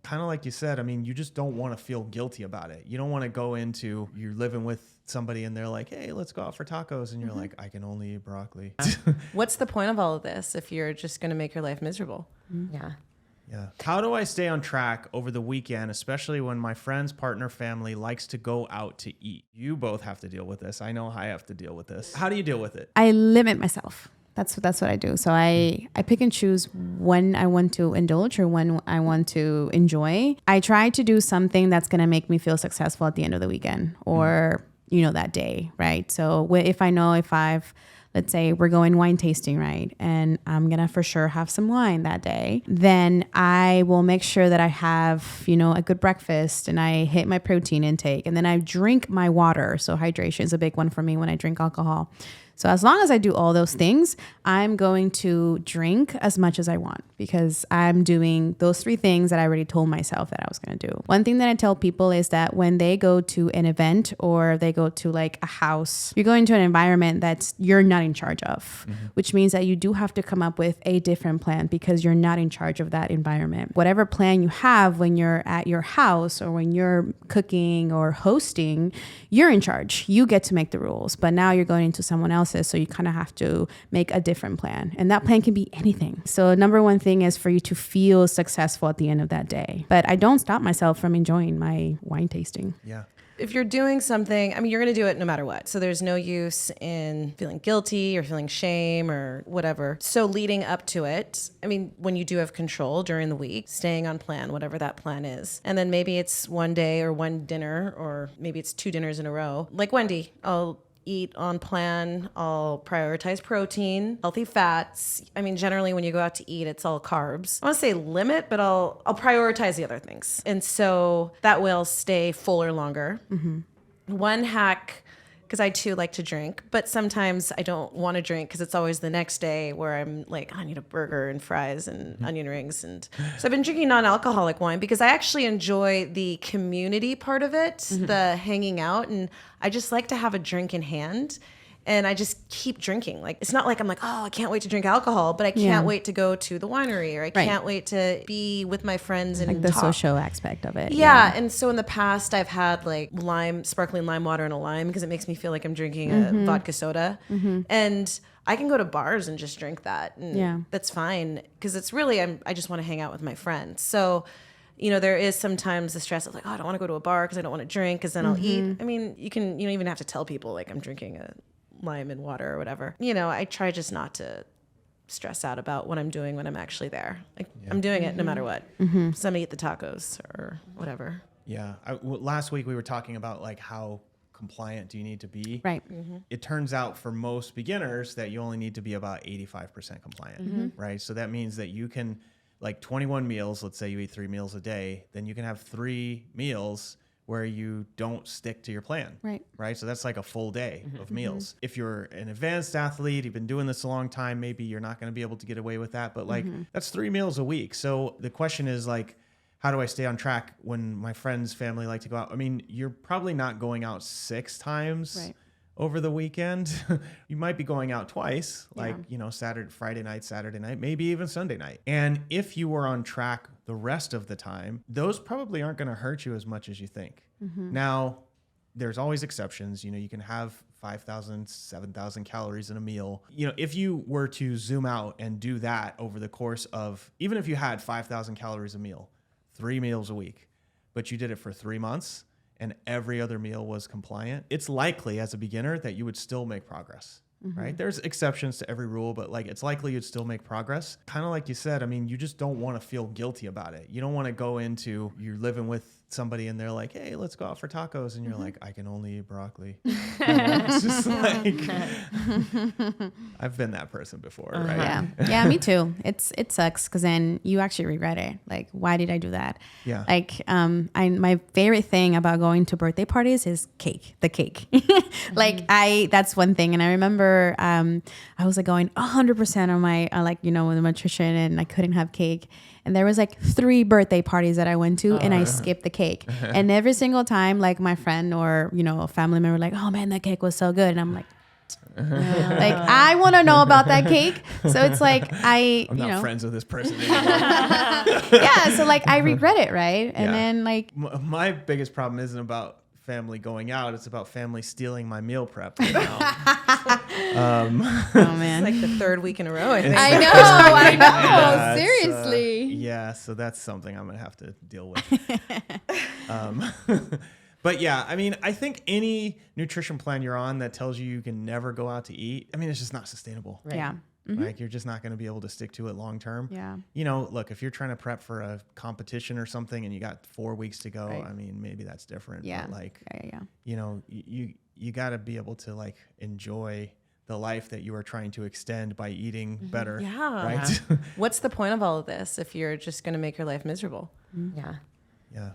kind of like you said, I mean, you just don't want to feel guilty about it. You don't want to go into, you're living with somebody and they're like, hey, let's go out for tacos. And you're like, I can only eat broccoli. What's the point of all of this if you're just going to make your life miserable? Yeah. Yeah. How do I stay on track over the weekend, especially when my friends, partner, family likes to go out to eat? You both have to deal with this. I know I have to deal with this. How do you deal with it? I limit myself. That's what I do. So I pick and choose when I want to indulge or when I want to enjoy. I try to do something that's going to make me feel successful at the end of the weekend or, that day, right? So if let's say we're going wine tasting, right? And I'm going to for sure have some wine that day. Then I will make sure that I have, a good breakfast and I hit my protein intake and then I drink my water. So hydration is a big one for me when I drink alcohol. So as long as I do all those things, I'm going to drink as much as I want because I'm doing those 3 things that I already told myself that I was going to do. One thing that I tell people is that when they go to an event or they go to like a house, you're going to an environment that you're not in charge of, which means that you do have to come up with a different plan because you're not in charge of that environment. Whatever plan you have when you're at your house or when you're cooking or hosting, you're in charge. You get to make the rules, but now you're going into someone else's. So you kind of have to make a different plan. And that plan can be anything. So number one thing is for you to feel successful at the end of that day. But I don't stop myself from enjoying my wine tasting. Yeah. If you're doing something, you're going to do it no matter what. So there's no use in feeling guilty or feeling shame or whatever. So leading up to it, when you do have control during the week, staying on plan, whatever that plan is. And then maybe it's one day or one dinner, or maybe it's 2 dinners in a row. Like Wendy, I'll eat on plan. I'll prioritize protein, healthy fats. Generally when you go out to eat, it's all carbs. I want to say limit, but I'll prioritize the other things. And so that will stay fuller longer. One hack, because I too like to drink, but sometimes I don't want to drink because it's always the next day where I'm like, I need a burger and fries and onion rings. And so I've been drinking non-alcoholic wine because I actually enjoy the community part of it, the hanging out. And I just like to have a drink in hand. And I just keep drinking. Like, it's not like I'm like, oh, I can't wait to drink alcohol, but I can't wait to go to the winery, or I can't wait to be with my friends and like the talk. social aspect of it. Yeah. And so in the past, I've had like sparkling lime water and a lime because it makes me feel like I'm drinking a vodka soda. And I can go to bars and just drink that. And that's fine because it's really, I just want to hang out with my friends. So there is sometimes the stress of like, oh, I don't want to go to a bar because I don't want to drink because then I'll eat. You don't even have to tell people like I'm drinking a lime and water or whatever. I try just not to stress out about what I'm doing when I'm actually there. Like I'm doing it no matter what. So I'm gonna eat the tacos or whatever. Yeah. Last week we were talking about like how compliant do you need to be? Right. It turns out for most beginners that you only need to be about 85% compliant, right? So that means that you can, like 21 meals, let's say you eat 3 meals a day, then you can have 3 meals where you don't stick to your plan. Right. So that's like a full day of meals. If you're an advanced athlete, you've been doing this a long time, maybe you're not going to be able to get away with that, but like that's 3 meals a week. So the question is like, how do I stay on track when my friends, family like to go out? You're probably not going out 6 times over the weekend. You might be going out twice, like, Friday night, Saturday night, maybe even Sunday night. And if you were on track the rest of the time, those probably aren't going to hurt you as much as you think. Now, there's always exceptions. You can have 5,000, 7,000 calories in a meal. If you were to zoom out and do that over the course of, even if you had 5,000 calories a meal, 3 meals a week, but you did it for 3 months and every other meal was compliant, it's likely as a beginner that you would still make progress. Right? There's exceptions to every rule, but like it's likely you'd still make progress. Kind of like you said, you just don't want to feel guilty about it. You don't want to go into, you're living with somebody and they're like, hey, let's go out for tacos. And you're like, I can only eat broccoli. It's just like, I've been that person before, right? Yeah, me too. It sucks because then you actually regret it. Like, why did I do that? Yeah. Like, my favorite thing about going to birthday parties is the cake. That's one thing. And I remember, I was like going 100% on my, with my nutrition and I couldn't have cake. And there was like 3 birthday parties that I went to and I skipped the cake. And every single time, like my friend or, a family member like, oh man, that cake was so good. And I'm like, Like, I want to know about that cake. So it's like, I'm not friends with this person anymore. yeah. So like, I regret it. Right. And then like, my biggest problem isn't about family going out. It's about family stealing my meal prep. You know? oh man. It's like the third week in a row, I think. I know. Yeah, Seriously. Yeah, so that's something I'm gonna have to deal with. But yeah, I mean, I think any nutrition plan you're on that tells you can never go out to eat, I mean, it's just not sustainable. Right. Yeah. Like you're just not going to be able to stick to it long term. Yeah. You know, look, if you're trying to prep for a competition or something and you got 4 weeks to go, Right. I mean, maybe that's different. Yeah. But like, Yeah. you know, you got to be able to like enjoy the life that you are trying to extend by eating better. Yeah. Right. What's the point of all of this if you're just going to make your life miserable? Yeah. Yeah.